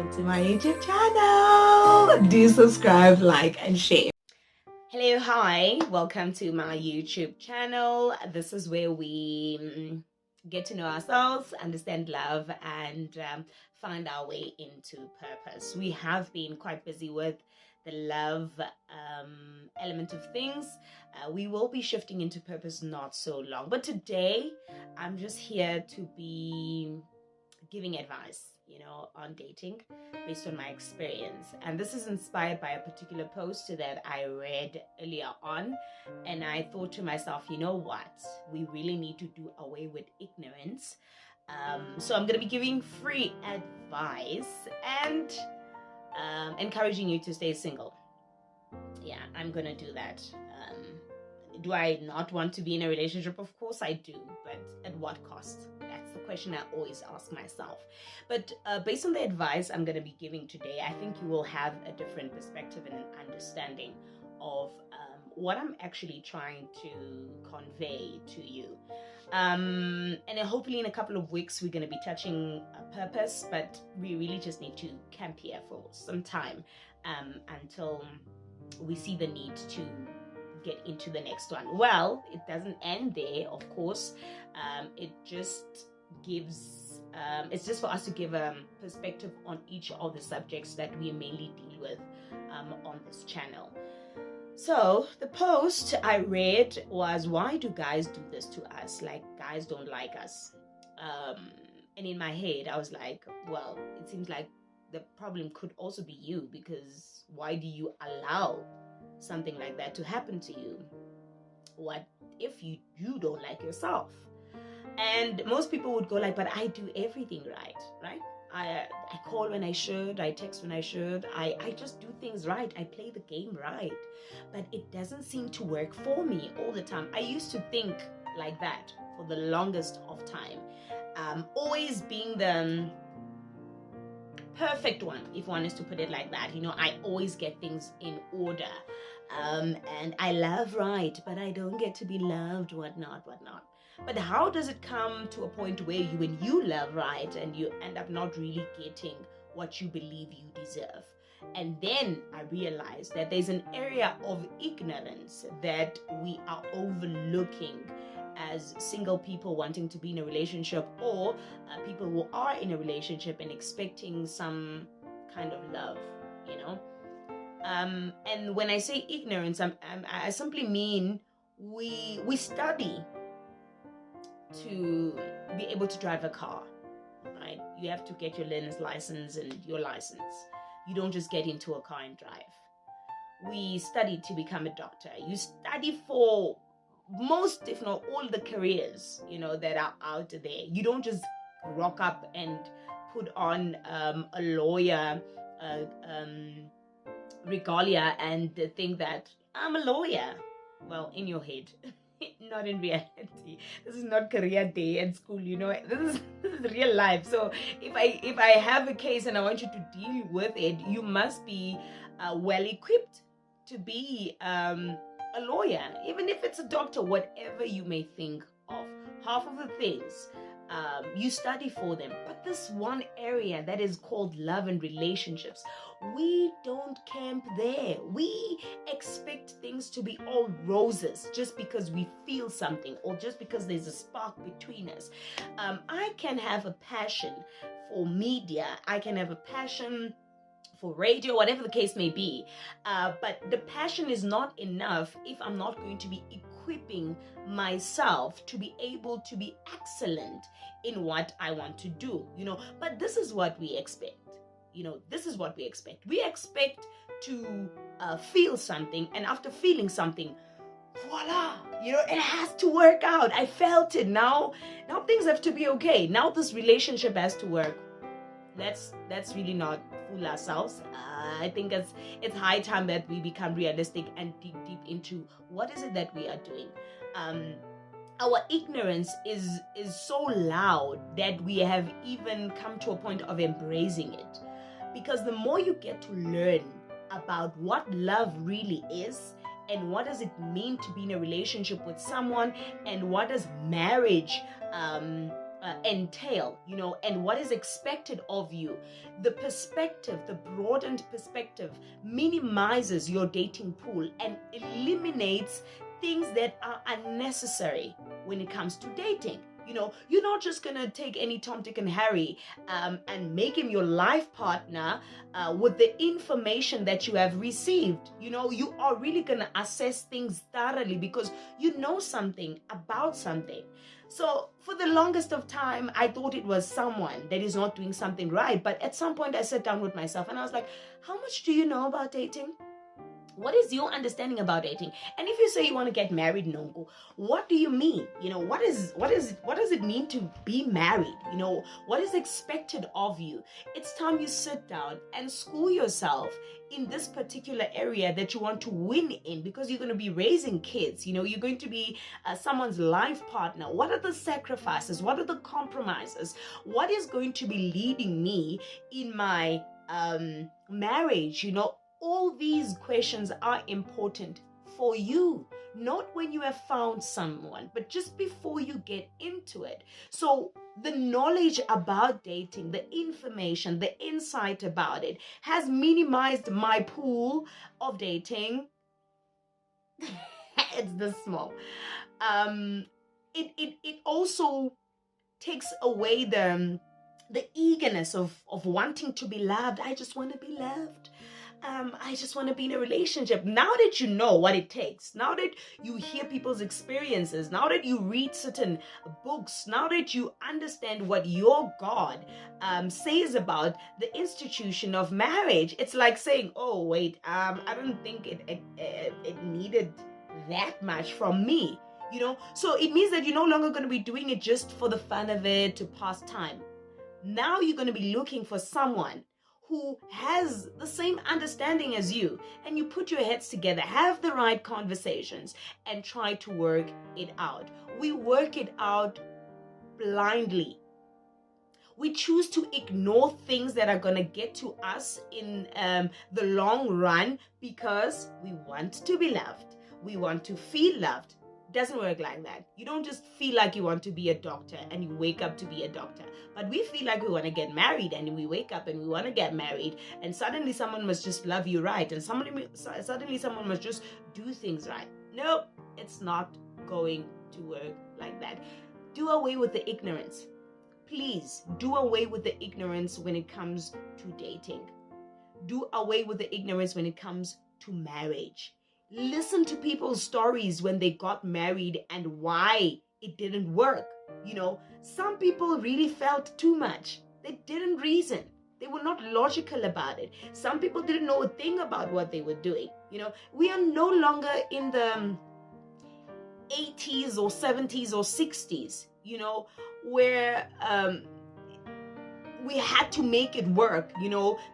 welcome to my YouTube channel. Do subscribe, like, and share. Hello, hi, welcome to my YouTube channel. This is where we get to know ourselves, understand love, and find our way into purpose. We have been quite busy with the love element of things. We will be shifting into purpose not so long, but today I'm just here to be giving advice, on dating based on my experience. And this is inspired by a particular post that I read earlier on. And I thought to myself, you know what? We really need to do away with ignorance. So I'm going to be giving free advice and encouraging you to stay single. Yeah, I'm going to do that. Do I not want to be in a relationship? Of course I do, but at what cost? That's the question I always ask myself. But based on the advice I'm going to be giving today, I think you will have a different perspective and an understanding of what I'm actually trying to convey to you. And hopefully in a couple of weeks, we're going to be touching purpose, but we really just need to camp here for some time until we see the need to get into the next one. Well, it doesn't end there, of course. It just gives it's just for us to give a perspective on each of the subjects that we mainly deal with on this channel. So the post I read was, why do guys do this to us? Like, guys don't like us. And in my head I was like, well, it seems like the problem could also be you, because why do you allow something like that to happen to you? What if you don't like yourself? And most people would go like, but I do everything right? I call when I should, I text when I should, I just do things right, I play the game right. But it doesn't seem to work for me all the time. I used to think like that for the longest of time, always being the perfect one, if one is to put it like that. I always get things in order, and I love right, but I don't get to be loved, whatnot. But how does it come to a point where when you love right and you end up not really getting what you believe you deserve? And then I realized that there's an area of ignorance that we are overlooking as single people wanting to be in a relationship, or people who are in a relationship and expecting some kind of love, and when I say ignorance, I simply mean we study to be able to drive a car, right? You have to get your learner's license and your license. You don't just get into a car and drive. We study to become a doctor. You study for most, if not all, the careers that are out there. You don't just rock up and put on a lawyer regalia and think that I'm a lawyer. Well, in your head, not in reality. This is not career day at school. This is real life. So if I have a case and I want you to deal with it, you must be well equipped to be a lawyer, even if it's a doctor, whatever you may think of. Half of the things you study for them, but this one area that is called love and relationships, we don't camp there. We expect things to be all roses just because we feel something, or just because there's a spark between us. I can have a passion for media, I can have a passion for radio, whatever the case may be, but the passion is not enough if I'm not going to be equipping myself to be able to be excellent in what I want to do. But this is what we expect. This is what we expect. We expect to feel something, and after feeling something, voila, it has to work out. I felt it. Now things have to be okay. Now this relationship has to work. Let's really not fool ourselves. I think it's high time that we become realistic and dig deep into what is it that we are doing. Our ignorance is so loud that we have even come to a point of embracing it. Because the more you get to learn about what love really is, and what does it mean to be in a relationship with someone, and what does marriage entail, and what is expected of you. The perspective, the broadened perspective, minimizes your dating pool and eliminates things that are unnecessary when it comes to dating. You're not just gonna take any Tom, Dick, and Harry and make him your life partner with the information that you have received. You are really gonna assess things thoroughly because you know something about something. So for the longest of time, I thought it was someone that is not doing something right. But at some point, I sat down with myself and I was like, how much do you know about dating? What is your understanding about dating? And if you say you want to get married, Nongo, what do you mean? What does it mean to be married? What is expected of you? It's time you sit down and school yourself in this particular area that you want to win in, because you're going to be raising kids. You're going to be someone's life partner. What are the sacrifices? What are the compromises? What is going to be leading me in my marriage? All these questions are important for you, not when you have found someone, but just before you get into it. So the knowledge about dating, the information, the insight about it has minimized my pool of dating. It's this small. It also takes away the eagerness of wanting to be loved. I just want to be loved. I just want to be in a relationship. Now that you know what it takes, now that you hear people's experiences, now that you read certain books, now that you understand what your God says about the institution of marriage, it's like saying, oh, wait, I don't think it needed that much from me, So it means that you're no longer going to be doing it just for the fun of it, to pass time. Now you're going to be looking for someone who has the same understanding as you, and you put your heads together, have the right conversations, and try to work it out. We work it out blindly. We choose to ignore things that are going to get to us in the long run because we want to be loved. We want to feel loved. Doesn't work like that. You don't just feel like you want to be a doctor and you wake up to be a doctor. But we feel like we want to get married and we wake up and we want to get married, and suddenly someone must just love you right, and suddenly someone must just do things right. Nope, it's not going to work like that. Do away with the ignorance. Please do away with the ignorance when it comes to dating. Do away with the ignorance when it comes to marriage. Listen to people's stories when they got married and why it didn't work. Some people really felt too much. They didn't reason. They were not logical about it. Some people didn't know a thing about what they were doing. We are no longer in the 80s or 70s or 60s, where we had to make it work,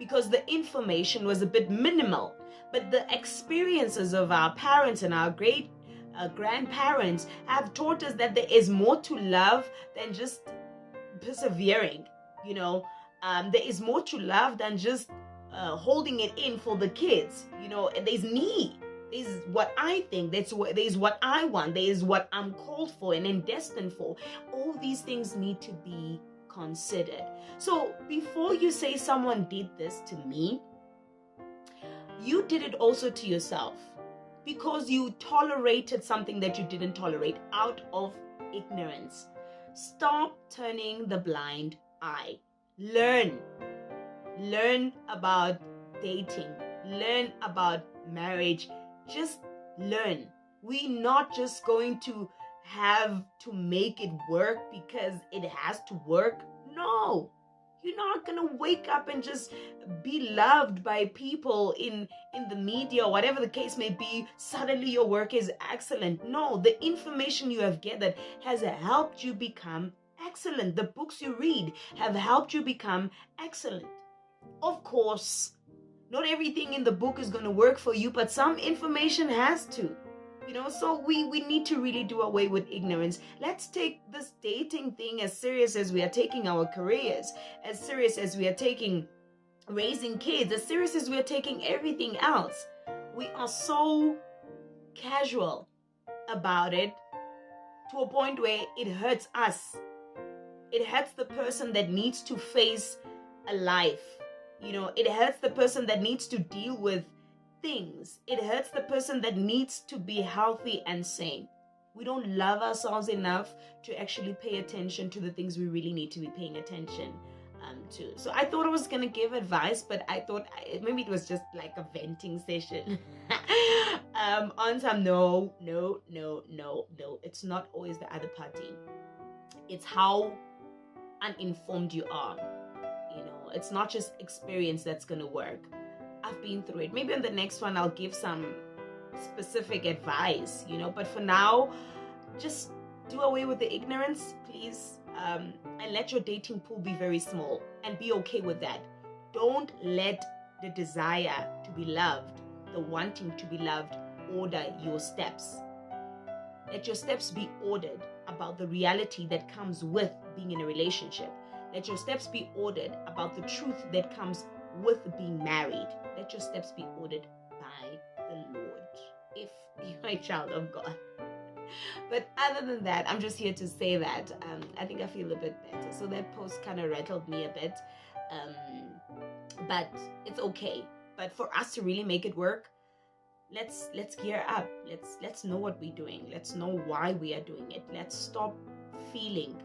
because the information was a bit minimal. But the experiences of our parents and our great grandparents have taught us that there is more to love than just persevering. There is more to love than just holding it in for the kids. There's me. This is what I think. There's what I want. There is what I'm called for and then destined for. All these things need to be considered. So before you say someone did this to me, you did it also to yourself, because you tolerated something that you didn't tolerate out of ignorance. Stop turning the blind eye. Learn about dating. Learn about marriage. Just learn. We're not just going to have to make it work because it has to work. No. You're not going to wake up and just be loved by people in the media or whatever the case may be. Suddenly your work is excellent. No, the information you have gathered has helped you become excellent. The books you read have helped you become excellent. Of course, not everything in the book is going to work for you, but some information has to. So we need to really do away with ignorance. Let's take this dating thing as serious as we are taking our careers, as serious as we are taking raising kids, as serious as we are taking everything else. We are so casual about it to a point where it hurts us. It hurts the person that needs to face a life. It hurts the person that needs to deal with things. It hurts the person that needs to be healthy and sane. We don't love ourselves enough to actually pay attention to the things we really need to be paying attention to. So I thought I was going to give advice, but I thought maybe it was just like a venting session. On some, no. It's not always the other party. It's how uninformed you are. It's not just experience that's going to work. I've been through it. Maybe on the next one I'll give some specific advice, but for now, just do away with the ignorance, please, and let your dating pool be very small and be okay with that. Don't let the desire to be loved, the wanting to be loved, order your steps. Let your steps be ordered about the reality that comes with being in a relationship. Let your steps be ordered about the truth that comes with being married. Let your steps be ordered by the Lord, if you're a child of God. But other than that, I'm just here to say that I think I feel a bit better. So that post kind of rattled me a bit, but it's okay. But for us to really make it work, let's gear up. Let's know what we're doing. Let's know why we are doing it. Let's stop feeling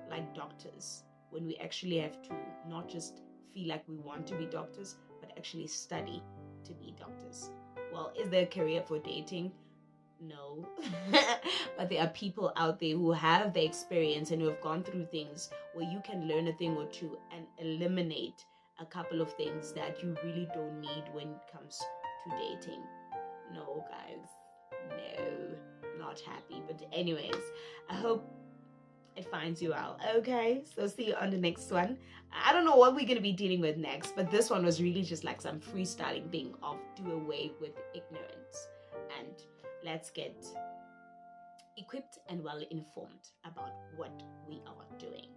like doctors when we actually have to not just feel like we want to be doctors, but actually study to be doctors. Well, is there a career for dating? No. But there are people out there who have the experience and who have gone through things where you can learn a thing or two and eliminate a couple of things that you really don't need when it comes to dating. No, guys. No. Not happy. But anyways, I hope it finds you out. Okay, so see you on the next one. I don't know what we're going to be dealing with next, but this one was really just like some freestyling thing of do away with ignorance, and let's get equipped and well informed about what we are doing.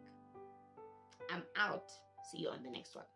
I'm out. See you on the next one.